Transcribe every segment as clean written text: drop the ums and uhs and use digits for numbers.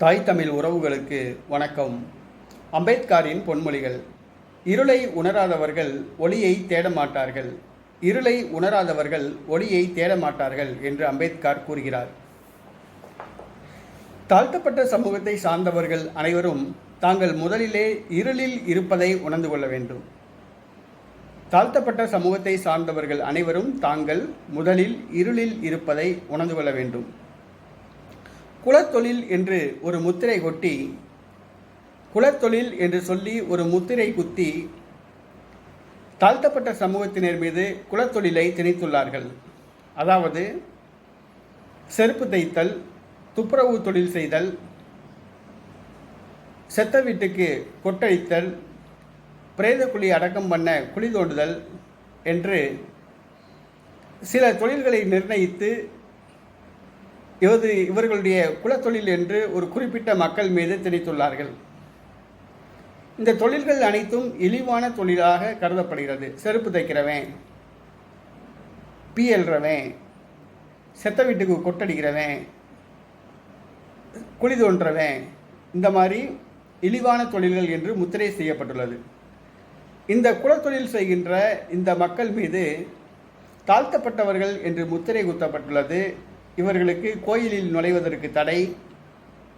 தாய் தமிழ் உறவுகளுக்கு வணக்கம். அம்பேத்கரின் பொன்மொழிகள். இருளை உணராதவர்கள் ஒளியை தேட மாட்டார்கள், இருளை உணராதவர்கள் ஒளியை தேட மாட்டார்கள் என்று அம்பேத்கர் கூறுகிறார். தாழ்த்தப்பட்ட சமூகத்தை சார்ந்தவர்கள் அனைவரும் தாங்கள் முதலிலே இருளில் இருப்பதை உணர்ந்து கொள்ள வேண்டும். தாழ்த்தப்பட்ட சமூகத்தை சார்ந்தவர்கள் அனைவரும் தாங்கள் முதலில் இருளில் இருப்பதை உணர்ந்து கொள்ள வேண்டும். குலத்தொழில் என்று ஒரு முத்திரை கொட்டி, குலத்தொழில் என்று சொல்லி ஒரு முத்திரை குத்தி தாழ்த்தப்பட்ட சமூகத்தினர் மீது குலத்தொழிலை திணித்துள்ளார்கள். அதாவது செருப்பு தைத்தல், துப்புரவு தொழில் செய்தல், செத்த வீட்டுக்கு கொட்டழித்தல், பிரேத குழி அடக்கம் பண்ண குழி தோண்டுதல் என்று சில தொழில்களை நிர்ணயித்து இவர்களுடைய குலத்தொழில் என்று ஒரு குறிப்பிட்ட மக்கள் மீது திணித்துள்ளார்கள். இந்த தொழில்கள் அனைத்தும் இழிவான தொழிலாக கருதப்படுகிறது. செருப்பு தைக்கிறவன், எழுறவன், செத்த வீட்டுக்கு கொட்டடிக்கிறவன், குழி தோன்றவன், இந்த மாதிரி இழிவான தொழில்கள் என்று முத்திரை செய்யப்பட்டுள்ளது. இந்த குலத்தொழில் செய்கின்ற இந்த மக்கள் மீது தாழ்த்தப்பட்டவர்கள் என்று முத்திரை குத்தப்பட்டுள்ளது. இவர்களுக்கு கோயிலில் நுழைவதற்கு தடை,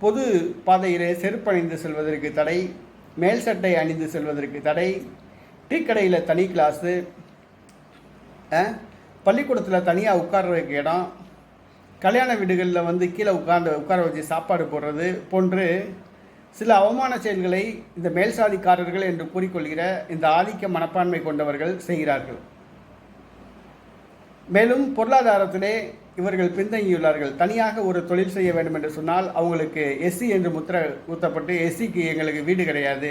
பொது பாதையிலே செருப்பணிந்து செல்வதற்கு தடை, மேல் சட்டை அணிந்து செல்வதற்கு தடை, டீ கடையில் தனி கிளாஸு, பள்ளிக்கூடத்தில் தனியாக உட்கார்றதுக்கு இடம், கல்யாண வீடுகளில் கீழே உட்கார வச்சு சாப்பாடு போடுறது போன்று சில அவமான செயல்களை இந்த மேல்சாதிக்காரர்கள் என்று கூறிக்கொள்கிற இந்த ஆதிக்க மனப்பான்மை கொண்டவர்கள் செய்கிறார்கள். மேலும் பொருளாதாரத்திலே இவர்கள் பின்தங்கியுள்ளார்கள். தனியாக ஒரு தொழில் செய்ய வேண்டும் என்று சொன்னால் அவங்களுக்கு எஸ்சி என்று முத்திரை ஊற்றப்பட்டு, எஸ்சிக்கு எங்களுக்கு வீடு கிடையாது,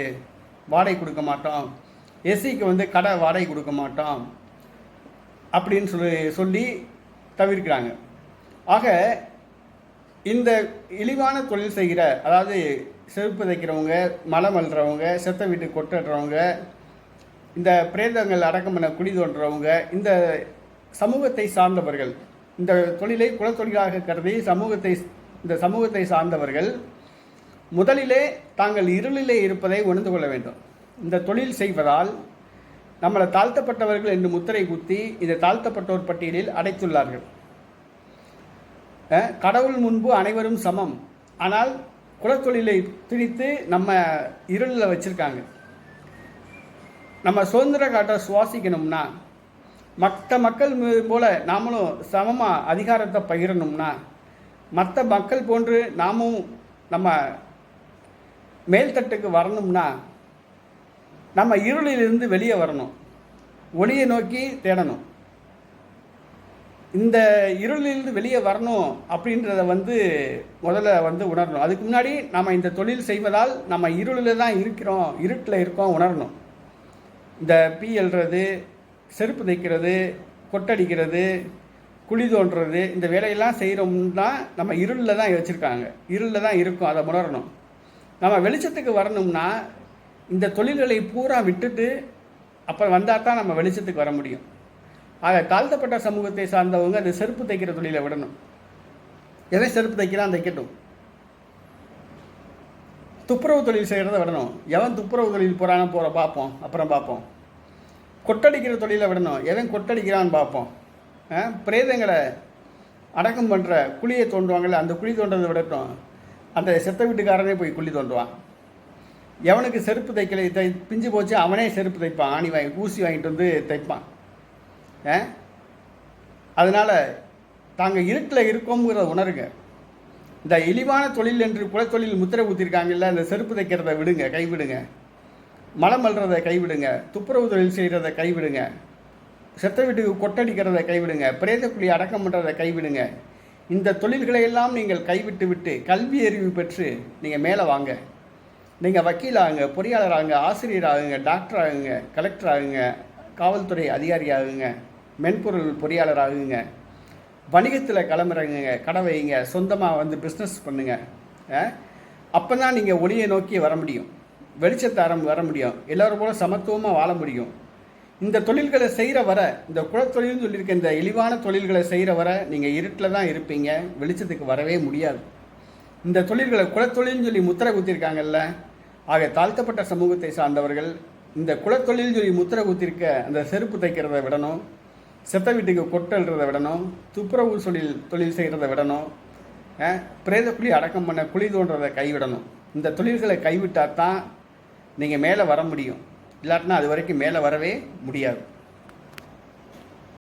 வாடகை கொடுக்க மாட்டோம், எஸ்சிக்கு கடை வாடகை கொடுக்க மாட்டோம் அப்படின்னு சொல்லி தவிர்க்கிறாங்க. ஆக இந்த இழிவான தொழில் செய்கிற, அதாவது செருப்பு தைக்கிறவங்க, மலம் அள்ளுறவங்க, செத்த வீட்டுக்கு கொட்டுறவங்க, இந்த பிரேதங்கள் அடக்கம் பண்ண குழி தோன்றவங்க, இந்த சமூகத்தை சார்ந்தவர்கள், இந்த தொழிலை குலத்தொழிலாக கருதி இந்த சமூகத்தை சார்ந்தவர்கள் முதலிலே தாங்கள் இருளிலே இருப்பதை உணர்ந்து கொள்ள வேண்டும். இந்த தொழில் செய்வதால் நம்மளை தாழ்த்தப்பட்டவர்கள் என்று முத்திரை குத்தி இந்த தாழ்த்தப்பட்டோர் பட்டியலில் அடைத்துள்ளார்கள். கடவுள் முன்பு அனைவரும் சமம், ஆனால் குலத்தொழிலை திணித்து நம்ம இருளில் வச்சிருக்காங்க. நம்ம சுதந்திர காற்றை சுவாசிக்கணும்னா, மற்ற மக்கள் போல நாமளும் சமமாக அதிகாரத்தை பகிரணும்னா, மற்ற மக்கள் போன்று நாமும் நம்ம மேல்தட்டுக்கு வரணும்னா, நம்ம இருளிலிருந்து வெளியே வரணும், ஒளியை நோக்கி தேடணும். இந்த இருளிலிருந்து வெளியே வரணும் அப்படின்றத முதல்ல உணரணும். அதுக்கு முன்னாடி நம்ம இந்த தொழில் செய்வதால் நம்ம இருளில் தான் இருக்கிறோம், இருட்டில் இருக்கோம் உணரணும். இந்த எழுறது, செருப்பு தைக்கிறது, கொட்டடிக்கிறது, குழி தோன்றுறது, இந்த வேலையெல்லாம் செய்கிறோம்னா நம்ம இருளில் தான் வச்சுருக்காங்க, இருளில் தான் இருக்கும், அதை உணரணும். நம்ம வெளிச்சத்துக்கு வரணும்னா இந்த தொழில்களை பூரா விட்டுட்டு அப்போ வந்தால் தான் நம்ம வெளிச்சத்துக்கு வர முடியும். ஆக தாழ்த்தப்பட்ட சமூகத்தை சார்ந்தவங்க அந்த செருப்பு தைக்கிற தொழிலை விடணும். எவன் செருப்பு தைக்கிறான் தைக்கட்டும். துப்புரவு தொழில் செய்கிறத விடணும். எவன் துப்புரவு தொழில் போகிறான்னு பார்ப்போம், அப்புறம் பார்ப்போம். கொட்டடிக்கிற தொழிலை விடணும். எவன் கொட்டடிக்கிறான்னு பார்ப்போம். பிரேதங்களை அடக்கம் பண்ணுற குழியை தோண்டுவாங்கள்ல, அந்த குழி தோன்றதை விடட்டும். அந்த செத்த வீட்டுக்காரனே போய் குழி தோண்டுவான். எவனுக்கு செருப்பு தைக்கலை, பிஞ்சு போச்சு, அவனே செருப்பு தைப்பான், ஆணி ஊசி வாங்கிட்டு தைப்பான். அதனால் தாங்கள் இருட்டில் இருக்கோங்கிறத உணருங்க. இந்த இழிவான தொழில் என்று குலத்தொழில் முத்திரை ஊற்றிருக்காங்கல்ல, இந்த செருப்பு தைக்கிறத விடுங்க, கைவிடுங்க. மலம் அள்ளுறதை கைவிடுங்க, துப்புரவு தொழில் செய்கிறத கைவிடுங்க, செத்த வீட்டுக்கு கொட்டடிக்கிறத கைவிடுங்க, பிரேத குழி அடக்கம் பண்ணுறதை கைவிடுங்க. இந்த தொழில்களை எல்லாம் நீங்கள் கைவிட்டு விட்டு கல்வி அறிவு பெற்று நீங்கள் மேலே வாங்க. நீங்கள் வக்கீல் ஆகுங்க, பொறியாளர் ஆகுங்க, ஆசிரியர் ஆகுங்க, டாக்டர் ஆகுங்க, கலெக்டர் ஆகுங்க, காவல்துறை அதிகாரி ஆகுங்க, மென்பொருள் பொறியாளர் ஆகுங்க, வணிகத்தில் கிளம்புறங்க, கடை வைங்க, சொந்தமாக பிஸ்னஸ் பண்ணுங்க. அப்போ தான் நீங்கள் ஒளியை நோக்கி வர முடியும், வெளிச்சத்தை வர முடியும், எல்லோரும் போல சமத்துவமாக வாழ முடியும். இந்த தொழில்களை செய்கிற வர, இந்த குலத்தொழில்னு சொல்லியிருக்க இந்த இழிவான தொழில்களை செய்கிற வர நீங்கள் இருட்டில் தான் இருப்பீங்க, வெளிச்சத்துக்கு வரவே முடியாது. இந்த தொழில்களை குலத்தொழில்னு சொல்லி முத்திரை குத்திருக்காங்கல்ல. ஆக தாழ்த்தப்பட்ட சமூகத்தை சார்ந்தவர்கள் இந்த குலத்தொழில் சொல்லி முத்திரை குத்திருக்க அந்த செருப்பு தைக்கிறத விடணும், செத்த வீட்டுக்கு கொட்டல்றதை விடணும், துப்புரவு தொழில் செய்கிறத விடணும், பிரேத குழி அடக்கம் பண்ண குழி தோன்றதை கைவிடணும். இந்த தொழில்களை கைவிட்டால் தான் நீங்கள் மேலே வர முடியும். இல்லாட்டினா அது வரைக்கும் மேலே வரவே முடியாது.